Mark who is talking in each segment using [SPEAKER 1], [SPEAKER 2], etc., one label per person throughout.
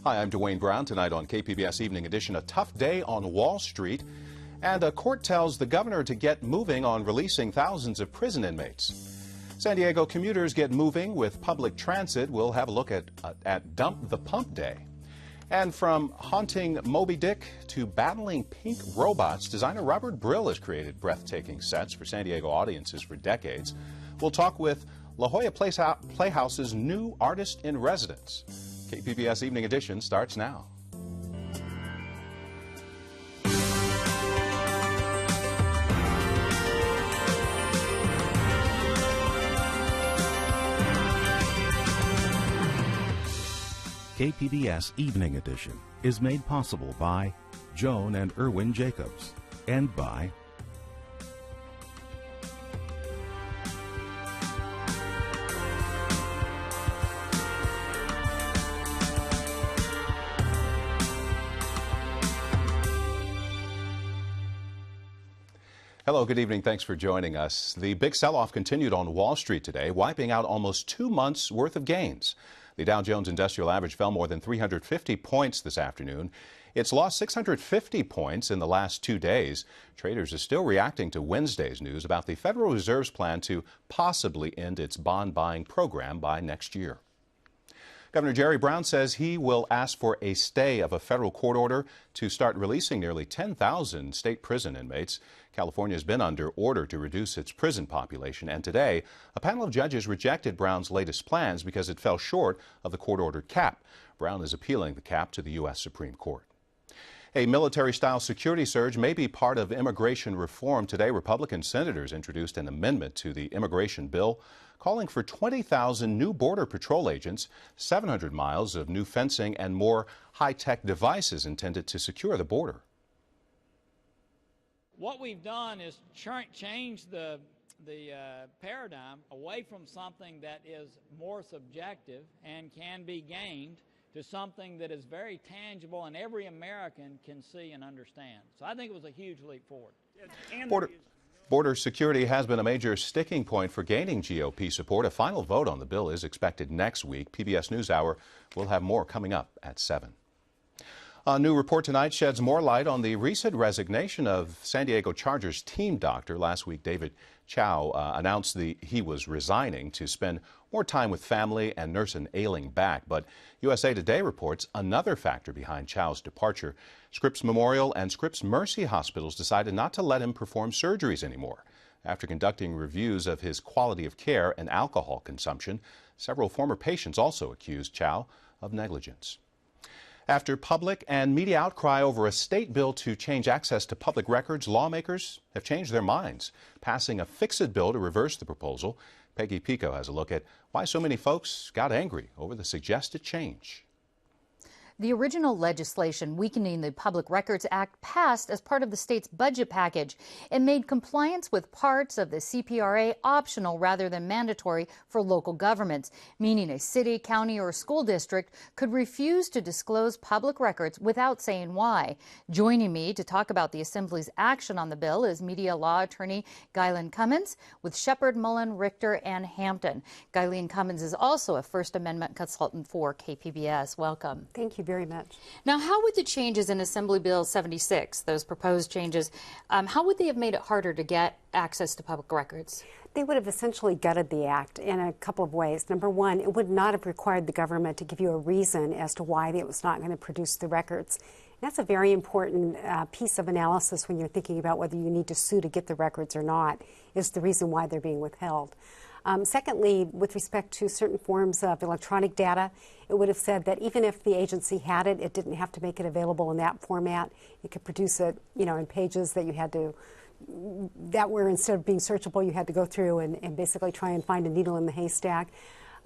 [SPEAKER 1] Hi, I'm Dwayne Brown. Tonight on KPBS Evening Edition, a tough day on Wall Street, and a court tells the governor to get moving on releasing thousands of prison inmates. San Diego commuters get moving with public transit. We'll have a look at Dump the Pump Day. And from haunting Moby Dick to battling pink robots, designer Robert Brill has created breathtaking sets for San Diego audiences for decades. We'll talk with La Jolla Playhouse's new artist in residence. KPBS Evening Edition starts now.
[SPEAKER 2] KPBS Evening Edition is made possible by Joan and Erwin Jacobs and by
[SPEAKER 1] Hello, good evening. Thanks for joining us. The big sell-off continued on Wall Street today, wiping out almost 2 months' worth of gains. The Dow Jones Industrial Average fell more than 350 points this afternoon. It's lost 650 points in the last 2 days. Traders are still reacting to Wednesday's news about the Federal Reserve's plan to possibly end its bond buying program by next year. Governor Jerry Brown says he will ask for a stay of a federal court order to start releasing nearly 10,000 state prison inmates. California has been under order to reduce its prison population, and today a panel of judges rejected Brown's latest plans because it fell short of the court-ordered cap. Brown is appealing the cap to the U.S. Supreme Court. A military-style security surge may be part of immigration reform. Today, Republican senators introduced an amendment to the immigration bill calling for 20,000 new Border Patrol agents, 700 miles of new fencing, and more high-tech devices intended to secure the border.
[SPEAKER 3] What we've done is change the paradigm away from something that is more subjective and can be gained to something that is very tangible and every American can see and understand. So I think it was a huge leap forward.
[SPEAKER 1] Border security has been a major sticking point for gaining GOP support. A final vote on the bill is expected next week. PBS NewsHour will have more coming up at 7. A new report tonight sheds more light on the recent resignation of San Diego Chargers team doctor. Last week, David Chow announced he was resigning to spend more time with family and nurse an ailing back. But USA Today reports another factor behind Chow's departure. Scripps Memorial and Scripps Mercy hospitals decided not to let him perform surgeries anymore. After conducting reviews of his quality of care and alcohol consumption, several former patients also accused Chow of negligence. After public and media outcry over a state bill to change access to public records, lawmakers have changed their minds, passing a fix-it bill to reverse the proposal. Peggy Pico has a look at why so many folks got angry over the suggested change.
[SPEAKER 4] The original legislation weakening the Public Records Act passed as part of the state's budget package. It made compliance with parts of the CPRA optional rather than mandatory for local governments, meaning a city, county, or school district could refuse to disclose public records without saying why. Joining me to talk about the Assembly's action on the bill is media law attorney Guyleen Cummins with Shepard, Mullen, Richter, and Hampton. Guyleen Cummins is also a First Amendment consultant for KPBS. Welcome.
[SPEAKER 5] Thank you very much.
[SPEAKER 4] Now, how would the changes in Assembly Bill 76, those proposed changes, how would they have made it harder to get access to public records?
[SPEAKER 5] They would have essentially gutted the act in a couple of ways. Number one, it would not have required the government to give you a reason as to why it was not going to produce the records. That's a very important piece of analysis when you're thinking about whether you need to sue to get the records or not, is the reason why they're being withheld. Secondly, with respect to certain forms of electronic data, it would have said that even if the agency had it, it didn't have to make it available in that format. It could produce it, in pages that you had to, that were instead of being searchable, you had to go through and basically try and find a needle in the haystack.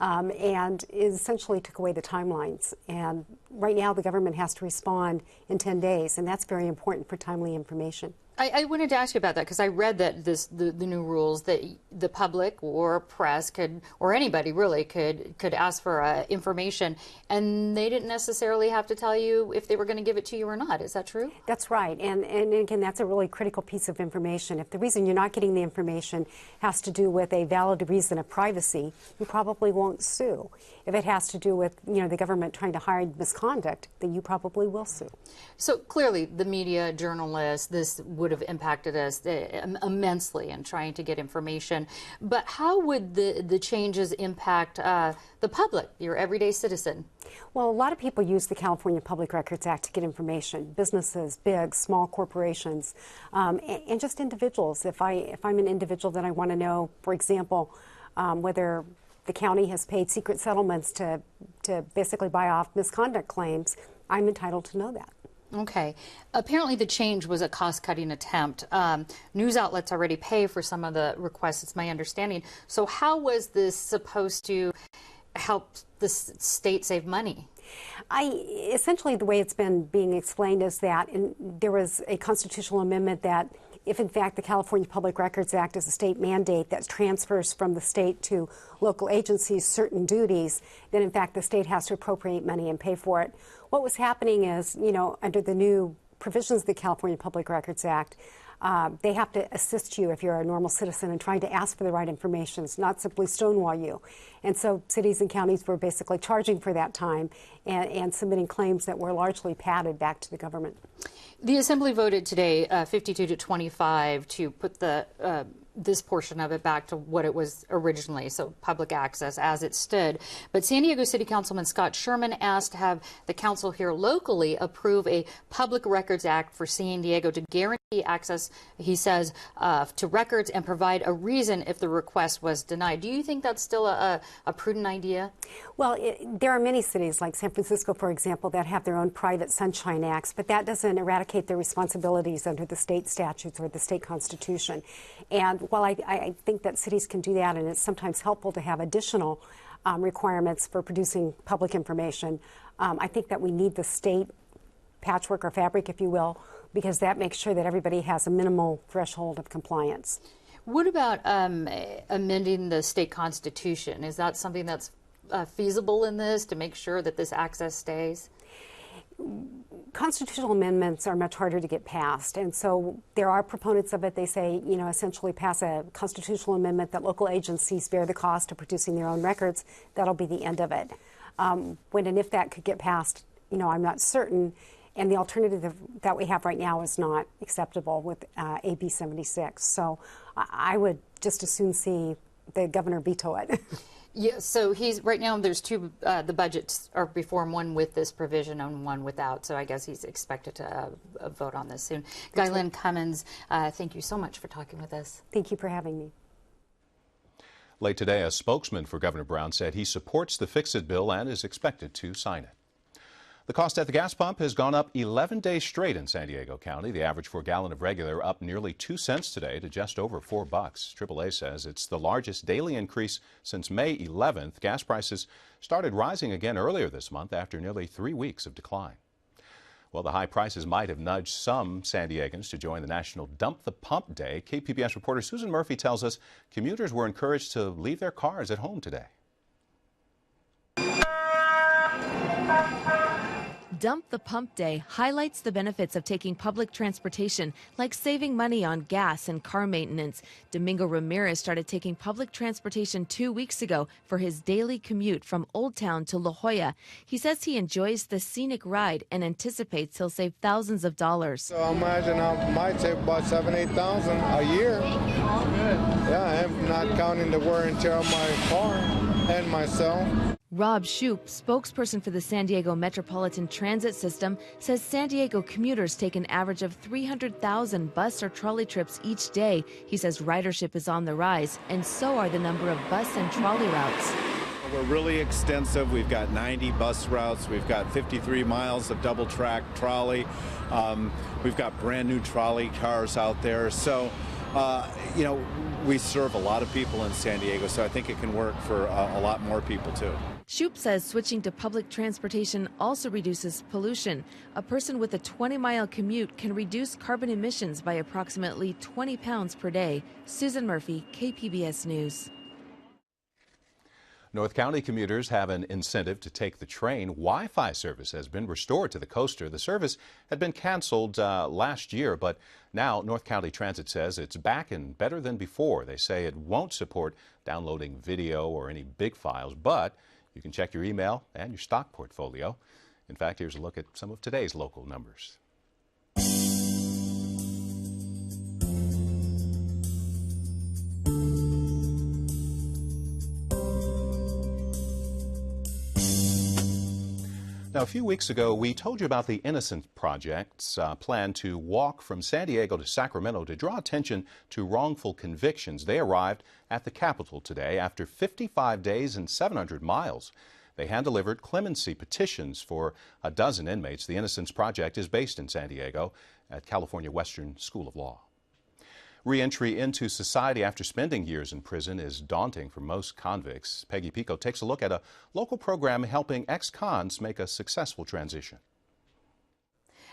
[SPEAKER 5] And it essentially took away the timelines. And right now the government has to respond in 10 days, and that's very important for timely information.
[SPEAKER 4] I wanted to ask you about that because I read that the new rules that the public or press could, or anybody really could ask for information, and they didn't necessarily have to tell you if they were going to give it to you or not. Is that true?
[SPEAKER 5] That's right. And again, that's a really critical piece of information. If the reason you're not getting the information has to do with a valid reason of privacy, you probably won't sue. If it has to do with, the government trying to hide misconduct, then you probably will sue.
[SPEAKER 4] So clearly the media, journalists, this would have impacted us immensely in trying to get information. But how would the changes impact the public, your everyday citizen?
[SPEAKER 5] Well, a lot of people use the California Public Records Act to get information. Businesses, big, small corporations, and just individuals. If I'm an individual that I want to know, for example, whether the county has paid secret settlements to basically buy off misconduct claims, I'm entitled to know that.
[SPEAKER 4] Okay. Apparently the change was a cost-cutting attempt. News outlets already pay for some of the requests, it's my understanding. So how was this supposed to help the state save money?
[SPEAKER 5] Essentially, the way it's been being explained is that there was a constitutional amendment that if, in fact, the California Public Records Act is a state mandate that transfers from the state to local agencies certain duties, then, in fact, the state has to appropriate money and pay for it. What was happening is, under the new provisions of the California Public Records Act, they have to assist you if you're a normal citizen in trying to ask for the right information. It's not simply stonewall you. And so cities and counties were basically charging for that time and submitting claims that were largely padded back to the government.
[SPEAKER 4] The Assembly voted today 52 to 25 to put this portion of it back to what it was originally, so public access as it stood. But San Diego City Councilman Scott Sherman asked to have the council here locally approve a Public Records Act for San Diego to guarantee access, he says, to records and provide a reason if the request was denied. Do you think that's still a prudent idea?
[SPEAKER 5] Well, there are many cities like San Francisco, for example, that have their own private sunshine acts, but that doesn't eradicate their responsibilities under the state statutes or the state constitution. And while I think that cities can do that, and it's sometimes helpful to have additional requirements for producing public information, I think that we need the state patchwork or fabric, if you will, because that makes sure that everybody has a minimal threshold of compliance.
[SPEAKER 4] What about amending the state constitution? Is that something that's feasible in this to make sure that this access stays?
[SPEAKER 5] Constitutional amendments are much harder to get passed, and so there are proponents of it. They say, essentially pass a constitutional amendment that local agencies bear the cost of producing their own records. That'll be the end of it. When and if that could get passed, I'm not certain. And the alternative that we have right now is not acceptable with AB 76. So I would just as soon see the governor veto it.
[SPEAKER 4] Yeah, so right now there's two, the budgets are before him, one with this provision and one without. So I guess he's expected to vote on this soon. Guylin Cummins, thank you so much for talking with us.
[SPEAKER 5] Thank you for having me.
[SPEAKER 1] Late today, a spokesman for Governor Brown said he supports the Fix-It bill and is expected to sign it. The cost at the gas pump has gone up 11 days straight in San Diego County. The average for a gallon of regular up nearly 2 cents today to just over $4. AAA says it's the largest daily increase since May 11th. Gas prices started rising again earlier this month after nearly 3 weeks of decline. Well, the high prices might have nudged some San Diegans to join the National Dump the Pump Day. KPBS reporter Susan Murphy tells us commuters were encouraged to leave their cars at home today.
[SPEAKER 6] Dump the Pump Day highlights the benefits of taking public transportation, like saving money on gas and car maintenance. Domingo Ramirez started taking public transportation 2 weeks ago for his daily commute from Old Town to La Jolla. He says he enjoys the scenic ride and anticipates he'll save thousands of dollars.
[SPEAKER 7] So I imagine I might save about $7,000 to $8,000 a year. Yeah, I'm not counting the wear and tear on my car and myself.
[SPEAKER 6] Rob Shoup, spokesperson for the San Diego Metropolitan Transit System, says San Diego commuters take an average of 300,000 bus or trolley trips each day. He says ridership is on the rise, and so are the number of bus and trolley routes.
[SPEAKER 8] We're really extensive. We've got 90 bus routes. We've got 53 miles of double-track trolley. We've got brand new trolley cars out there. So, we serve a lot of people in San Diego, so I think it can work for a lot more people, too.
[SPEAKER 6] Shoup says switching to public transportation also reduces pollution. A person with a 20-mile commute can reduce carbon emissions by approximately 20 pounds per day. Susan Murphy, KPBS News.
[SPEAKER 1] North County commuters have an incentive to take the train. Wi-Fi service has been restored to the coaster. The service had been canceled last year, but now North County Transit says it's back and better than before. They say it won't support downloading video or any big files, but you can check your email and your stock portfolio. In fact, here's a look at some of today's local numbers. Now, a few weeks ago, we told you about the Innocence Project's plan to walk from San Diego to Sacramento to draw attention to wrongful convictions. They arrived at the Capitol today after 55 days and 700 miles. They hand-delivered clemency petitions for a dozen inmates. The Innocence Project is based in San Diego at California Western School of Law. Re-entry into society after spending years in prison is daunting for most convicts. Peggy Pico takes a look at a local program helping ex-cons make a successful transition.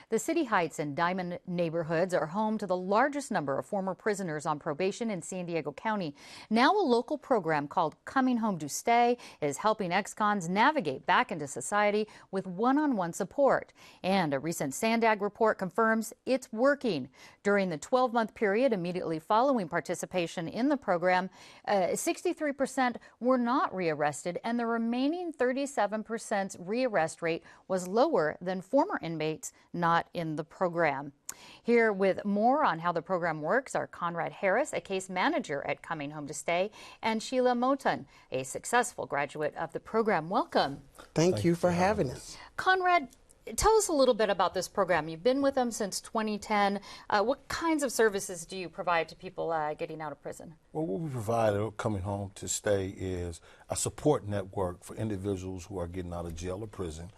[SPEAKER 4] The City Heights and Diamond neighborhoods are home to the largest number of former prisoners on probation in San Diego County. Now a local program called Coming Home to Stay is helping ex-cons navigate back into society with one-on-one support. And a recent Sandag report confirms it's working. During the 12-month period immediately following participation in the program, 63% were not rearrested, and the remaining 37% rearrest rate was lower than former inmates not in the program. Here with more on how the program works are Conrad Harris, a case manager at Coming Home to Stay, and Sheila Moton, a successful graduate of the program. Welcome.
[SPEAKER 9] Thank you for having us.
[SPEAKER 4] Conrad, tell us a little bit about this program. You've been with them since 2010. What kinds of services do you provide to people getting out of prison?
[SPEAKER 9] Well, what we provide at Coming Home to Stay is a support network for individuals who are getting out of jail or prison.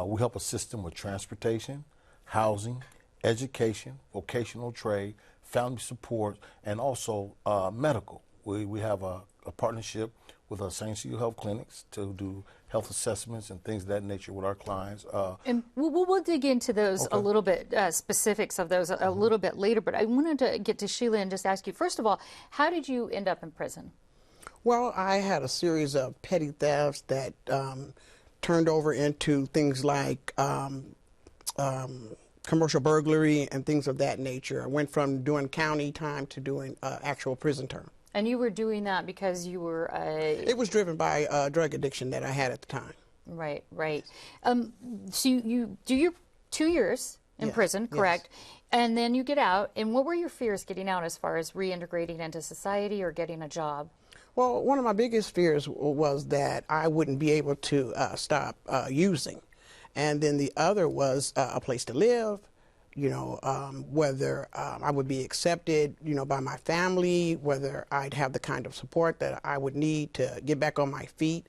[SPEAKER 9] We help assist them with transportation, housing, education, vocational trade, family support, and also medical. We have a partnership with our St. Cecile Health Clinics to do health assessments and things of that nature with our clients.
[SPEAKER 4] And we'll dig into those a little bit, specifics of those a little bit later, but I wanted to get to Sheila and just ask you, first of all, how did you end up in prison?
[SPEAKER 9] Well, I had a series of petty thefts that turned over into things like commercial burglary and things of that nature. I went from doing county time to doing actual prison term.
[SPEAKER 4] And you were doing that because you were
[SPEAKER 9] It was driven by drug addiction that I had at the time.
[SPEAKER 4] Right, right. So you do your 2 years in prison, correct? Yes. And then you get out. And what were your fears getting out as far as reintegrating into society or getting a job?
[SPEAKER 9] Well, one of my biggest fears was that I wouldn't be able to stop using. And then the other was a place to live, you know, whether I would be accepted, you know, by my family, whether I'd have the kind of support that I would need to get back on my feet,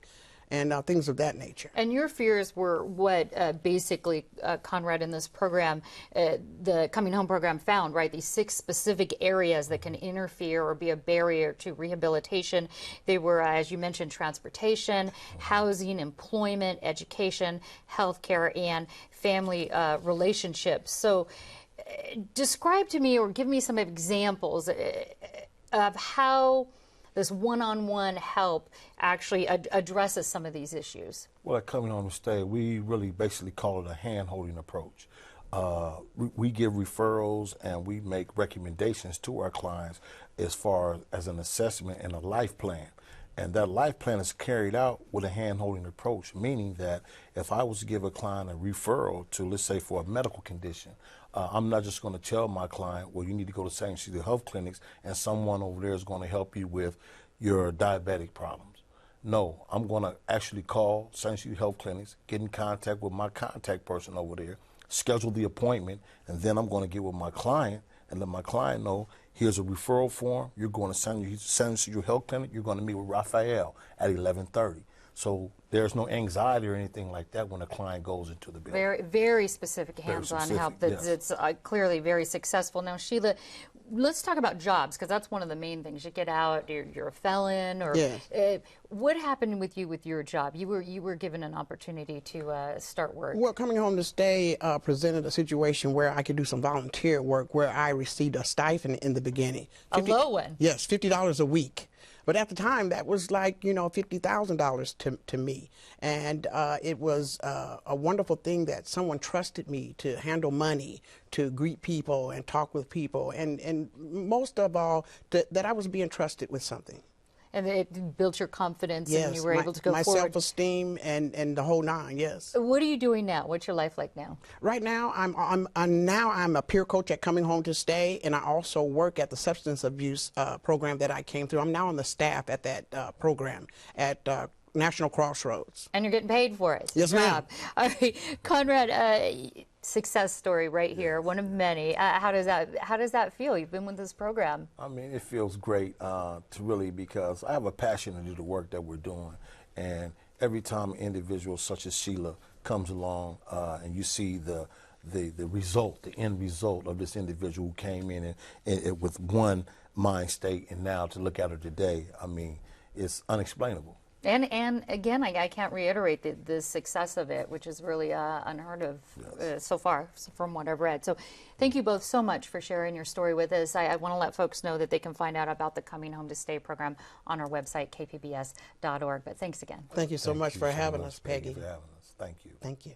[SPEAKER 9] and things of that nature.
[SPEAKER 4] And your fears were what basically, Conrad, in this program, the Coming Home program found, right? These 6 specific areas that can interfere or be a barrier to rehabilitation. They were, as you mentioned, transportation, housing, employment, education, healthcare, and family relationships. So describe to me or give me some examples of how this one-on-one help actually addresses some of these issues.
[SPEAKER 9] Well, at Coming Home to Stay, we really basically call it a hand-holding approach. We give referrals and we make recommendations to our clients as far as an assessment and a life plan. And that life plan is carried out with a hand-holding approach, meaning that if I was to give a client a referral to, let's say, for a medical condition, I'm not just going to tell my client, well, you need to go to St. Cecile Health Clinics and someone over there is going to help you with your diabetic problems. No, I'm going to actually call St. Cecile Health Clinics, get in contact with my contact person over there, schedule the appointment, and then I'm going to get with my client and let my client know, here's a referral form. You're going to St. Cecile Health Clinic. You're going to meet with Raphael at 11:30. So there's no anxiety or anything like that when a client goes into the building.
[SPEAKER 4] Very, very specific hands-on help that's clearly very successful. Now, Sheila, let's talk about jobs, because that's one of the main things. You get out, you're a felon, or what happened with you with your job? You were given an opportunity to start work.
[SPEAKER 10] Well, coming home to stay presented a situation where I could do some volunteer work, where I received a stipend in the beginning.
[SPEAKER 4] A low one?
[SPEAKER 10] Yes, $50 a week. But at the time, that was like, you know, $50,000 to me. And it was a wonderful thing that someone trusted me to handle money, to greet people and talk with people, and most of all, that I was being trusted with something.
[SPEAKER 4] And it built your confidence,
[SPEAKER 10] yes,
[SPEAKER 4] and you were able to go
[SPEAKER 10] my
[SPEAKER 4] forward.
[SPEAKER 10] Self-esteem and the whole nine. Yes.
[SPEAKER 4] What are you doing now? What's your life like now?
[SPEAKER 10] Right now, I'm a peer coach at Coming Home to Stay, and I also work at the substance abuse program that I came through. I'm now on the staff at that program at National Crossroads.
[SPEAKER 4] And you're getting paid for it.
[SPEAKER 10] Yes, ma'am.
[SPEAKER 4] All right, Conrad. Success story right here, one of many. How does that feel? You've been with this program.
[SPEAKER 9] I mean, it feels great to really, because I have a passion to do the work that we're doing, and every time an individual such as Sheila comes along and you see the result, the end result of this individual who came in and with one mind state, and now to look at her today, I mean, it's unexplainable.
[SPEAKER 4] And again, I can't reiterate the success of it, which is really unheard of so far from what I've read. So thank you both so much for sharing your story with us. I want to let folks know that they can find out about the Coming Home to Stay program on our website, kpbs.org. But thanks again.
[SPEAKER 10] Thank you so much for having us, Peggy.
[SPEAKER 9] Thank you for having us. Thank you.
[SPEAKER 10] Thank you.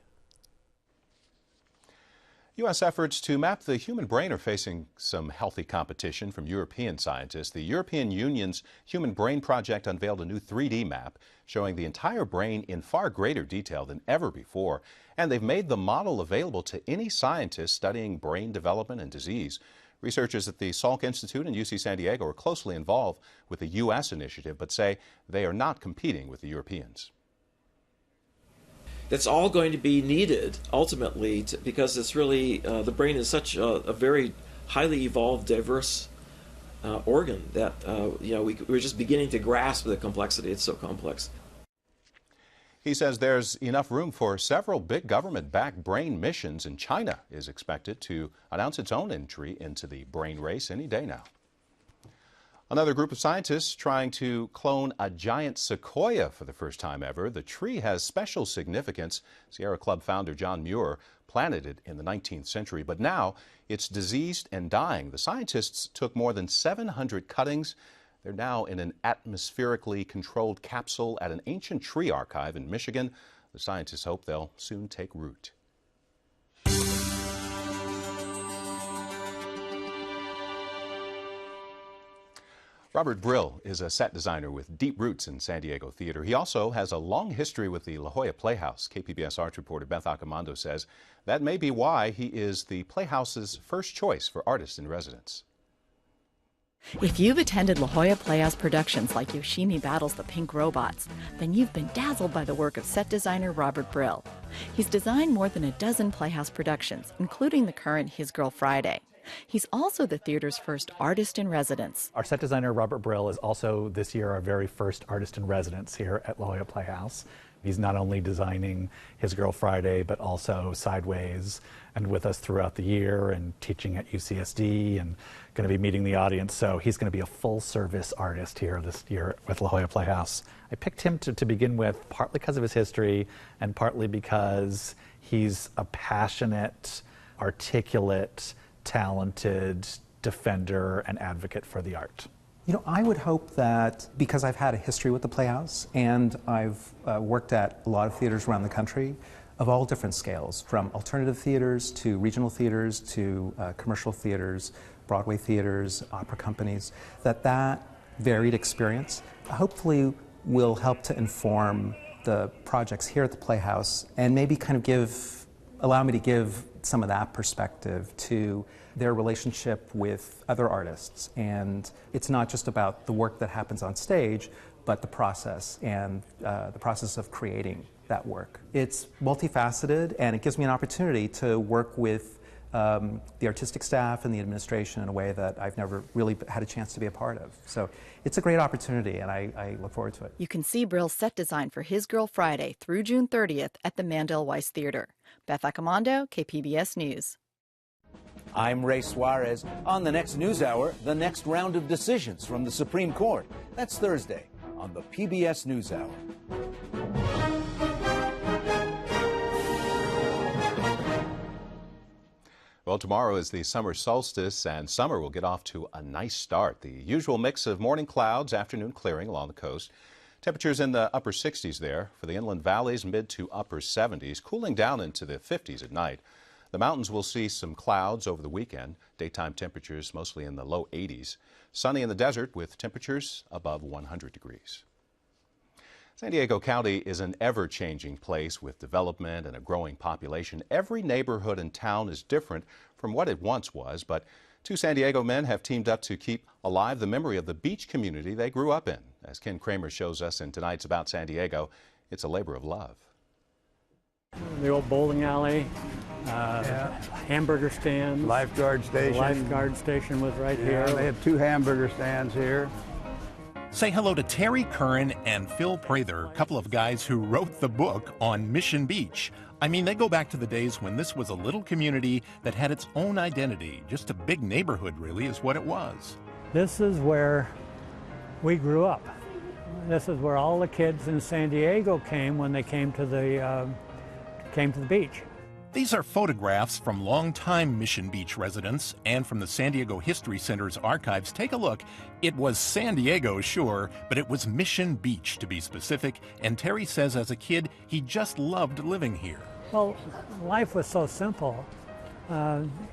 [SPEAKER 1] U.S. efforts to map the human brain are facing some healthy competition from European scientists. The European Union's Human Brain Project unveiled a new 3D map showing the entire brain in far greater detail than ever before. And they've made the model available to any scientist studying brain development and disease. Researchers at the Salk Institute and UC San Diego are closely involved with the U.S. initiative, but say they are not competing with the Europeans.
[SPEAKER 11] That's all going to be needed ultimately because it's really the brain is such a very highly evolved, diverse organ that we're just beginning to grasp the complexity. It's so complex.
[SPEAKER 1] He says there's enough room for several big government-backed brain missions, and China is expected to announce its own entry into the brain race any day now. Another group of scientists trying to clone a giant sequoia for the first time ever. The tree has special significance. Sierra Club founder John Muir planted it in the 19th century, but now it's diseased and dying. The scientists took more than 700 cuttings. They're now in an atmospherically controlled capsule at an ancient tree archive in Michigan. The scientists hope they'll soon take root. Robert Brill is a set designer with deep roots in San Diego theater. He also has a long history with the La Jolla Playhouse. KPBS arts reporter Beth Accomando says that may be why he is the Playhouse's first choice for artists in residence.
[SPEAKER 12] If you've attended La Jolla Playhouse productions like Yoshimi Battles the Pink Robots, then you've been dazzled by the work of set designer Robert Brill. He's designed more than a dozen Playhouse productions, including the current His Girl Friday. He's also the theater's first artist in residence.
[SPEAKER 13] Our set designer, Robert Brill, is also this year our very first artist in residence here at La Jolla Playhouse. He's not only designing His Girl Friday, but also Sideways, and with us throughout the year and teaching at UCSD and going to be meeting the audience. So he's going to be a full-service artist here this year with La Jolla Playhouse. I picked him to begin with partly because of his history and partly because he's a passionate, articulate, talented defender and advocate for the art.
[SPEAKER 14] You know, I would hope that because I've had a history with the Playhouse and I've worked at a lot of theaters around the country of all different scales, from alternative theaters to regional theaters to commercial theaters, Broadway theaters, opera companies, that varied experience hopefully will help to inform the projects here at the Playhouse and maybe kind of allow me to give some of that perspective to their relationship with other artists. And it's not just about the work that happens on stage, but the process and the process of creating that work. It's multifaceted, and it gives me an opportunity to work with the artistic staff and the administration in a way that I've never really had a chance to be a part of. So it's a great opportunity, and I look forward to it.
[SPEAKER 12] You can see Brill's set design for His Girl Friday through June 30th at the Mandel Weiss Theater. Beth Accomando, KPBS News.
[SPEAKER 15] I'm Ray Suarez. On the next News Hour, the next round of decisions from the Supreme Court. That's Thursday on the PBS News Hour.
[SPEAKER 1] Well, tomorrow is the summer solstice, and summer will get off to a nice start. The usual mix of morning clouds, afternoon clearing along the coast. Temperatures in the upper 60s there. For the inland valleys, mid to upper 70s, cooling down into the 50s at night. The mountains will see some clouds over the weekend. Daytime temperatures mostly in the low 80s. Sunny in the desert with temperatures above 100 degrees. San Diego County is an ever-changing place with development and a growing population. Every neighborhood and town is different from what it once was, but two San Diego men have teamed up to keep alive the memory of the beach community they grew up in. As Ken Kramer shows us in tonight's About San Diego, it's a labor of love.
[SPEAKER 16] The old bowling alley, hamburger stand,
[SPEAKER 17] lifeguard station.
[SPEAKER 16] The lifeguard station was right here.
[SPEAKER 17] They have two hamburger stands here.
[SPEAKER 18] Say hello to Terry Curran and Phil Prather, a couple of guys who wrote the book on Mission Beach. I mean, they go back to the days when this was a little community that had its own identity. Just a big neighborhood, really, is what it was.
[SPEAKER 16] This is where we grew up. This is where all the kids in San Diego came when they came to the beach.
[SPEAKER 18] These are photographs from longtime Mission Beach residents and from the San Diego History Center's archives. Take a look. It was San Diego, sure, but it was Mission Beach, to be specific. And Terry says as a kid, he just loved living here.
[SPEAKER 16] Well, life was so simple.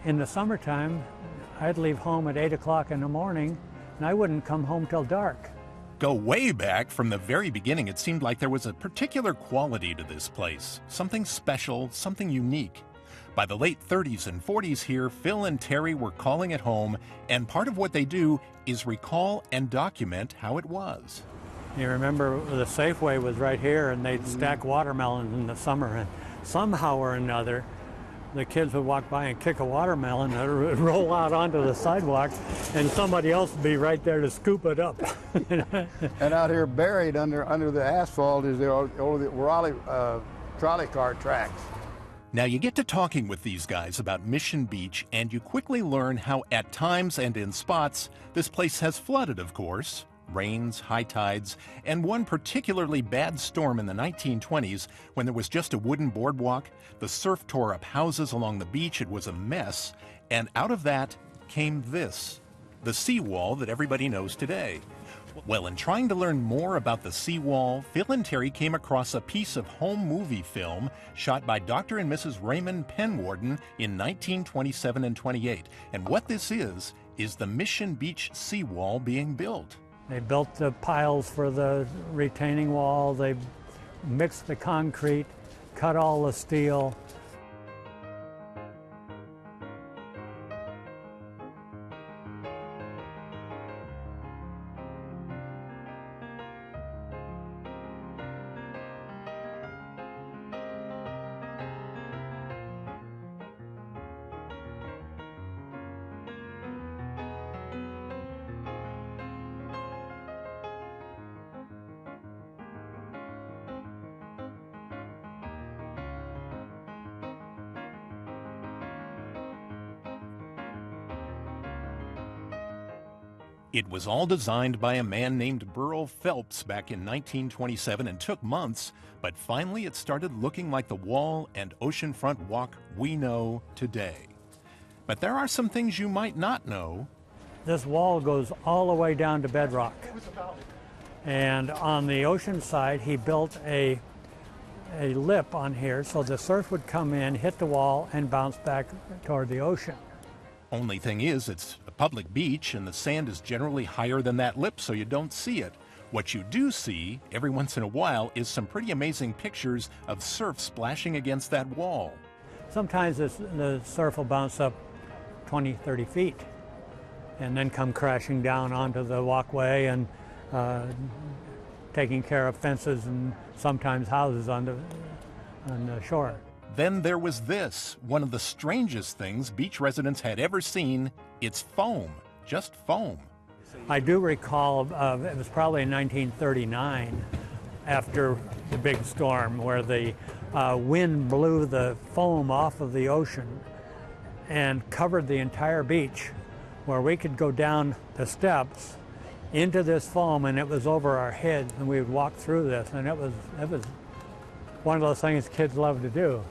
[SPEAKER 16] In the summertime, I'd leave home at 8 o'clock in the morning, and I wouldn't come home till dark.
[SPEAKER 18] Go way back from the very beginning, it seemed like there was a particular quality to this place, something special, something unique. By the late 30s and 40s here, Phil and Terry were calling it home, and part of what they do is recall and document how it was.
[SPEAKER 16] You remember the Safeway was right here, and they'd stack watermelons in the summer, and somehow or another, the kids would walk by and kick a watermelon, and it would roll out onto the sidewalk, and somebody else would be right there to scoop it up.
[SPEAKER 17] And out here buried under the asphalt is the Raleigh trolley car tracks.
[SPEAKER 18] Now you get to talking with these guys about Mission Beach, and you quickly learn how at times and in spots this place has flooded, of course. Rains, high tides, and one particularly bad storm in the 1920s when there was just a wooden boardwalk. The surf tore up houses along the beach. It was a mess. And out of that came this, the seawall that everybody knows today. Well, in trying to learn more about the seawall, Phil and Terry came across a piece of home movie film shot by Dr. and Mrs. Raymond Penwarden in 1927 and 28. And what this is the Mission Beach seawall being built.
[SPEAKER 16] They built the piles for the retaining wall, they mixed the concrete, cut all the steel.
[SPEAKER 18] It was all designed by a man named Burl Phelps back in 1927 and took months, but finally it started looking like the wall and oceanfront walk we know today. But there are some things you might not know.
[SPEAKER 16] This wall goes all the way down to bedrock. And on the ocean side, he built a lip on here so the surf would come in, hit the wall, and bounce back toward the ocean.
[SPEAKER 18] Only thing is, it's a public beach and the sand is generally higher than that lip, so you don't see it. What you do see, every once in a while, is some pretty amazing pictures of surf splashing against that wall.
[SPEAKER 16] Sometimes the surf will bounce up 20, 30 feet and then come crashing down onto the walkway and taking care of fences and sometimes houses on the shore.
[SPEAKER 18] Then there was this, one of the strangest things beach residents had ever seen. It's foam, just foam.
[SPEAKER 16] I do recall it was probably in 1939 after the big storm where the wind blew the foam off of the ocean and covered the entire beach, where we could go down the steps into this foam and it was over our heads and we would walk through this, and it was one of those things kids love to do.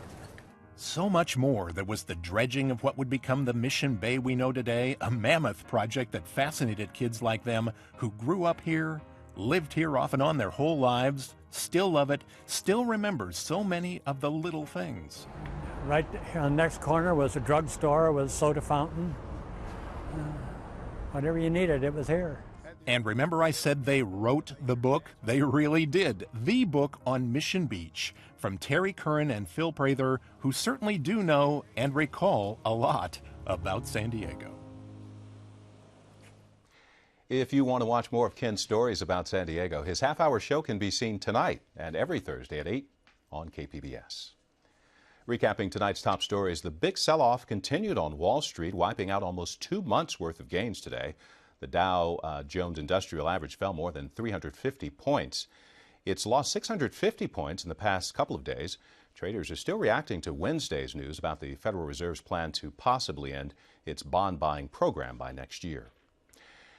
[SPEAKER 18] So much more. There was the dredging of what would become the Mission Bay we know today, a mammoth project that fascinated kids like them who grew up here, lived here off and on their whole lives, still love it, still remember so many of the little things.
[SPEAKER 16] Right on the next corner was a drugstore with a soda fountain. Whatever you needed, it was here.
[SPEAKER 18] And remember I said they wrote the book? They really did. The book on Mission Beach, from Terry Curran and Phil Prather, who certainly do know and recall a lot about San Diego.
[SPEAKER 1] If you want to watch more of Ken's stories about San Diego, his half-hour show can be seen tonight and every Thursday at 8 on KPBS. Recapping tonight's top stories, the big sell-off continued on Wall Street, wiping out almost 2 months' worth of gains today. The Dow Jones Industrial Average fell more than 350 points. It's lost 650 points in the past couple of days. Traders are still reacting to Wednesday's news about the Federal Reserve's plan to possibly end its bond buying program by next year.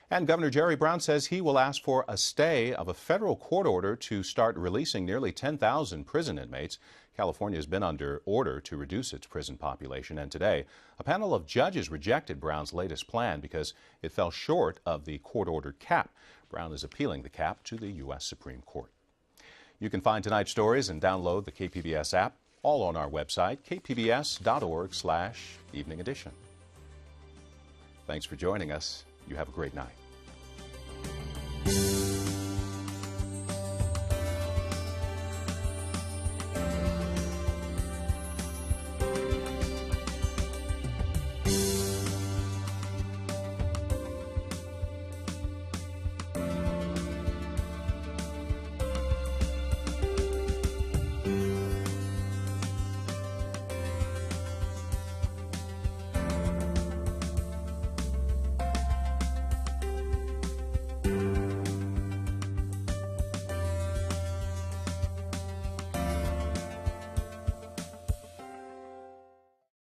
[SPEAKER 1] And Governor Jerry Brown says he will ask for a stay of a federal court order to start releasing nearly 10,000 prison inmates. California has been under order to reduce its prison population, and today a panel of judges rejected Brown's latest plan because it fell short of the court-ordered cap. Brown is appealing the cap to the U.S. Supreme Court. You can find tonight's stories and download the KPBS app, all on our website, kpbs.org/evening edition. Thanks for joining us. You have a great night.